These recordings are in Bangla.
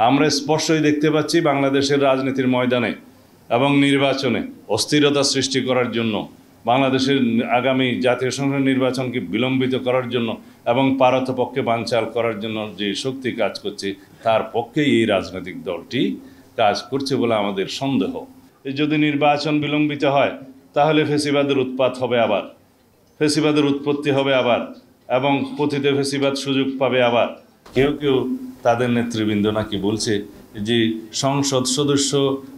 আমরা স্পষ্টই দেখতে পাচ্ছি বাংলাদেশের রাজনীতির ময়দানে এবং নির্বাচনে অস্থিরতা সৃষ্টি করার জন্য, বাংলাদেশের আগামী জাতীয় সংসদ নির্বাচনকে বিলম্বিত করার জন্য এবং পারতপক্ষে বানচাল করার জন্য যে শক্তি কাজ করছে তার পক্ষেই এই রাজনৈতিক দলটি কাজ করছে বলে আমাদের সন্দেহ। যদি নির্বাচন বিলম্বিত হয় তাহলে ফ্যাসিবাদের উৎপাত হবে আবার, ফ্যাসিবাদের উৎপত্তি হবে আবার এবং পতিত ফ্যাসিবাদ সুযোগ পাবে আবার। কেউ কেউ তাদের নেতৃবৃন্দ নাকি বলছে যে সংসদ সদস্য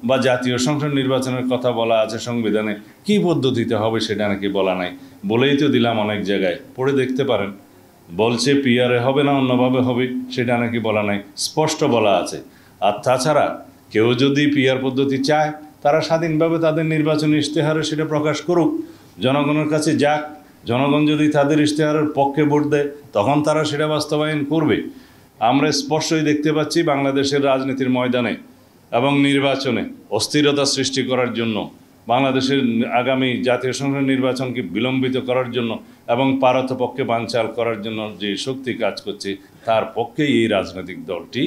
বা জাতীয় সংসদ নির্বাচনের কথা বলা আছে সংবিধানে, কী পদ্ধতিতে হবে সেটা নাকি বলা নাই। বলেই তো দিলাম, অনেক জায়গায় পড়ে দেখতে পারেন। বলছে পিআরে হবে না অন্যভাবে হবে, সেটা নাকি বলা নাই, স্পষ্ট বলা আছে। আর তাছাড়া কেউ যদি পিআর পদ্ধতি চায় তারা স্বাধীনভাবে তাদের নির্বাচনী ইশতেহারে সেটা প্রকাশ করুক, জনগণের কাছে যাক। জনগণ যদি তাদের ইশতেহারের পক্ষে ভোট দেয় তখন তারা সেটা বাস্তবায়ন করবে। আমরা স্পষ্টই দেখতে পাচ্ছি বাংলাদেশের রাজনীতির ময়দানে এবং নির্বাচনে অস্থিরতা সৃষ্টি করার জন্য, বাংলাদেশের আগামী জাতীয় সংসদ নির্বাচনকে বিলম্বিত করার জন্য এবং পারতপক্ষে বানচাল করার জন্য যে শক্তি কাজ করছে তার পক্ষেই এই রাজনৈতিক দলটি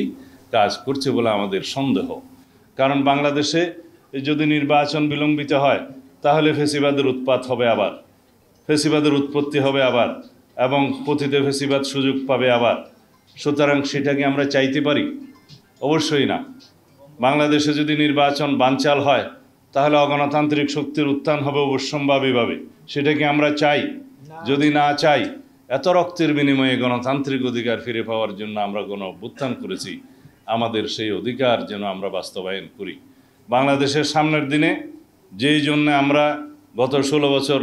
কাজ করছে বলে আমাদের সন্দেহ। কারণ বাংলাদেশে যদি নির্বাচন বিলম্বিত হয় তাহলে ফ্যাসিবাদের উৎপাত হবে আবার, ফ্যাসিবাদের উৎপত্তি হবে আবার এবং পতিত ফ্যাসিবাদ সুযোগ পাবে আবার। সুতরাং সেটাকে আমরা চাইতে পারি? অবশ্যই না। বাংলাদেশে যদি নির্বাচন বানচাল হয় তাহলে অগণতান্ত্রিক শক্তির উত্থান হবে অবশ্যম্ভাবীভাবে। সেটা কি আমরা চাই? যদি না চাই, এত রক্তের বিনিময়ে গণতান্ত্রিক অধিকার ফিরে পাওয়ার জন্য আমরা গণ-অভ্যুত্থান করেছি, আমাদের সেই অধিকার যেন আমরা বাস্তবায়ন করি। বাংলাদেশের সামনের দিনে যেই জন্য আমরা গত 16 বছর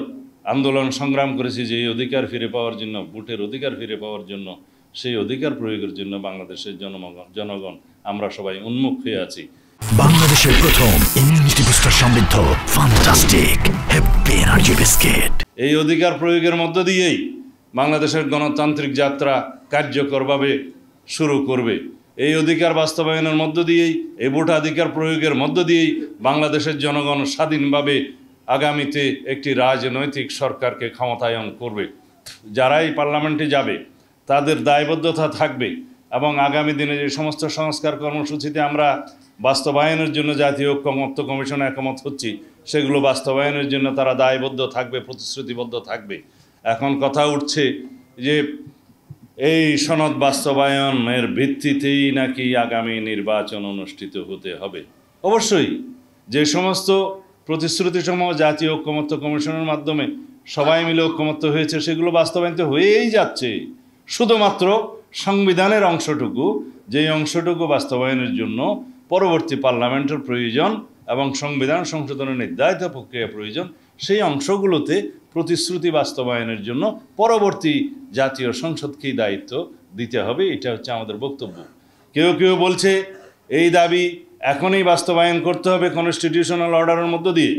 আন্দোলন সংগ্রাম করেছি, যে এই অধিকার ফিরে পাওয়ার জন্য, ভোটের অধিকার ফিরে পাওয়ার জন্য, সেই অধিকার প্রয়োগের জন্য বাংলাদেশের জনগণ আমরা সবাই উন্মুখ হয়ে আছি। বাংলাদেশের প্রথম ইমিউনিটি বুস্টার সমৃদ্ধ ফ্যান্টাস্টিক হ্যাপি এনার্জি বিস্কিট। এই অধিকার প্রয়োগের মধ্য দিয়েই বাংলাদেশের গণতান্ত্রিক যাত্রা কার্যকরভাবে শুরু করবে। এই অধিকার বাস্তবায়নের মধ্য দিয়েই, এই ভোটাধিকার প্রয়োগের মধ্য দিয়েই বাংলাদেশের জনগণ স্বাধীনভাবে আগামীতে একটি রাজনৈতিক সরকারকে ক্ষমতায়ন করবে। যারাই পার্লামেন্টে যাবে তাদের দায়বদ্ধতা থাকবে এবং আগামী দিনে যে সমস্ত সংস্কার কর্মসূচিতে আমরা বাস্তবায়নের জন্য জাতীয় ঐক্যমত্য কমিশনে একমত হচ্ছি, সেগুলো বাস্তবায়নের জন্য তারা দায়বদ্ধ থাকবে, প্রতিশ্রুতিবদ্ধ থাকবে। এখন কথা উঠছে যে এই সনদ বাস্তবায়নের ভিত্তিতেই নাকি আগামী নির্বাচন অনুষ্ঠিত হতে হবে। অবশ্যই যে সমস্ত প্রতিশ্রুতিসমূহ জাতীয় ঐক্যমত্য কমিশনের মাধ্যমে সবাই মিলে ঐক্যমত্য হয়েছে সেগুলো বাস্তবায়িত হয়েই যাচ্ছে। শুধুমাত্র সংবিধানের অংশটুকু, যেই অংশটুকু বাস্তবায়নের জন্য পরবর্তী পার্লামেন্টের প্রয়োজন এবং সংবিধান সংশোধনের নির্ধারিত প্রক্রিয়া প্রয়োজন, সেই অংশগুলোতে প্রতিশ্রুতি বাস্তবায়নের জন্য পরবর্তী জাতীয় সংসদকেই দায়িত্ব দিতে হবে। এটা হচ্ছে আমাদের বক্তব্য। কেউ কেউ বলছে এই দাবি এখনই বাস্তবায়ন করতে হবে কনস্টিটিউশনাল অর্ডারের মধ্য দিয়ে।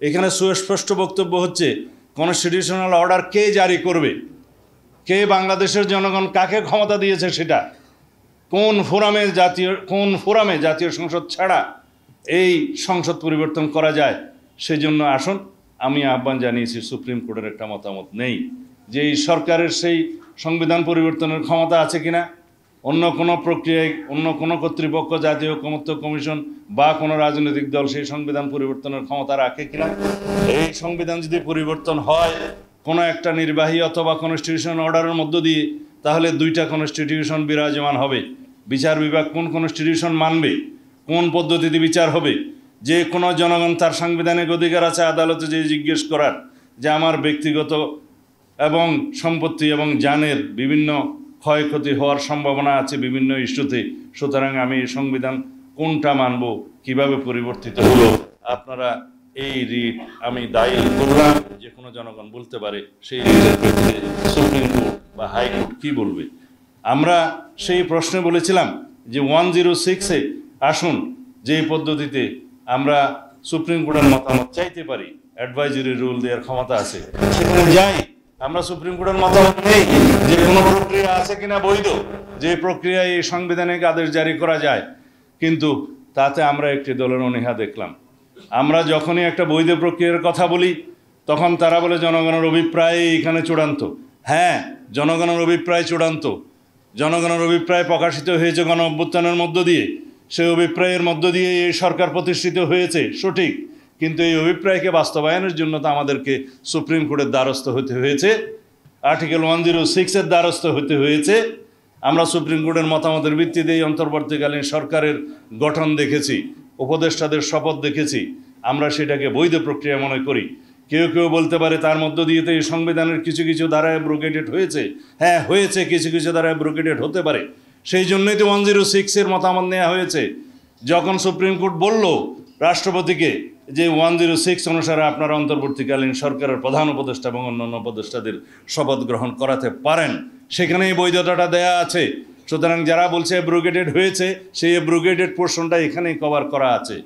এখানে সুস্পষ্ট বক্তব্য হচ্ছে কনস্টিটিউশনাল অর্ডার কে জারি করবে, কে বাংলাদেশের জনগণ কাকে ক্ষমতা দিয়েছে, সেটা কোন ফোরামে জাতীয় সংসদ ছাড়া এই সংসদ পরিবর্তন করা যায়। সেজন্য আসুন, আমি আহ্বান জানিয়েছি, সুপ্রিম কোর্টের একটা মতামত নেই যে এই সরকারের সেই সংবিধান পরিবর্তনের ক্ষমতা আছে কিনা, অন্য কোনো প্রক্রিয়ায় অন্য কোনো কর্তৃপক্ষ, জাতীয় ঐক্যমত্য কমিশন বা কোনো রাজনৈতিক দল সেই সংবিধান পরিবর্তনের ক্ষমতা রাখে কিনা। এই সংবিধান যদি পরিবর্তন হয় কোনো একটা নির্বাহী অথবা কনস্টিটিউশন অর্ডারের মধ্য দিয়ে, তাহলে দুইটা কনস্টিটিউশন বিরাজমান হবে। বিচার বিভাগ কোন কনস্টিটিউশন মানবে, কোন পদ্ধতিতে বিচার হবে। যে কোনো জনগণ তার সাংবিধানিক অধিকার আছে আদালতে যে জিজ্ঞেস করার যে আমার ব্যক্তিগত এবং সম্পত্তি এবং জানের বিভিন্ন ক্ষয়ক্ষতি হওয়ার সম্ভাবনা আছে বিভিন্ন ইস্যুতে, সুতরাং আমি এই সংবিধান কোনটা মানব, কিভাবে পরিবর্তিত হলো, আপনারা এই রিট আমি দায়ী করলাম, যে কোনো জনগণ বলতে পারে সেই রিটের ভিত্তিতে সুপ্রিম কোর্ট বা হাইকোর্ট কী বলবে। আমরা সেই প্রশ্নে বলেছিলাম যে 106-এ আসুন, যে পদ্ধতিতে আমরা সুপ্রিম কোর্টের মতামত চাইতে পারি, অ্যাডভাইজারি রুল দেওয়ার ক্ষমতা আছে, সেখানে যাই। আমরা সুপ্রিম কোর্টের মতামত নেই যে কোনো প্রক্রিয়া আছে কিনা বৈধ, যে প্রক্রিয়ায় এই সাংবিধানিক আদেশ জারি করা যায়, কিন্তু তাতে আমরা একটি দলের অনীহা দেখলাম। আমরা যখনই একটা বৈধ প্রক্রিয়ার কথা বলি তখন তারা বলে জনগণের অভিপ্রায় এখানে চূড়ান্ত। হ্যাঁ, জনগণের অভিপ্রায় চূড়ান্ত, জনগণের অভিপ্রায় প্রকাশিত হয়েছে গণ অভ্যুত্থানের মধ্য দিয়ে, সেই অভিপ্রায়ের মধ্য দিয়ে এই সরকার প্রতিষ্ঠিত হয়েছে সঠিক, কিন্তু এই অভিপ্রায়কে বাস্তবায়নের জন্য তো আমাদেরকে সুপ্রিম কোর্টের দ্বারস্থ হতে হয়েছে, আর্টিকেল 106-এর দ্বারস্থ হতে হয়েছে। আমরা সুপ্রিম কোর্টের মতামতের ভিত্তিতে এই অন্তর্বর্তীকালীন সরকারের গঠন দেখেছি, উপদেষ্টাদের শপথ দেখেছি, আমরা সেটাকে বৈধ প্রক্রিয়া মনে করি। কেউ কেউ বলতে পারে তার মধ্য দিয়ে তো এই সংবিধানের কিছু কিছু ধারা অ্যাব্রোগেটেড হয়েছে। হ্যাঁ হয়েছে, কিছু কিছু ধারা অ্যাব্রোগেটেড হতে পারে, সেই জন্যই তো 106-এর মতামত নেওয়া হয়েছে। যখন সুপ্রিম কোর্ট বলল রাষ্ট্রপতিকে যে 106 অনুসারে আপনারা অন্তর্বর্তীকালীন সরকারের প্রধান উপদেষ্টা এবং অন্যান্য উপদেষ্টাদের শপথ গ্রহণ করাতে পারেন, সেখানেই বৈধতাটা দেয়া আছে। সুতরাং যারা বলছে অ্যাব্রোগেটেড হয়েছে, সেই অ্যাব্রোগেটেড পোর্শনটা এখানেই কভার করা আছে।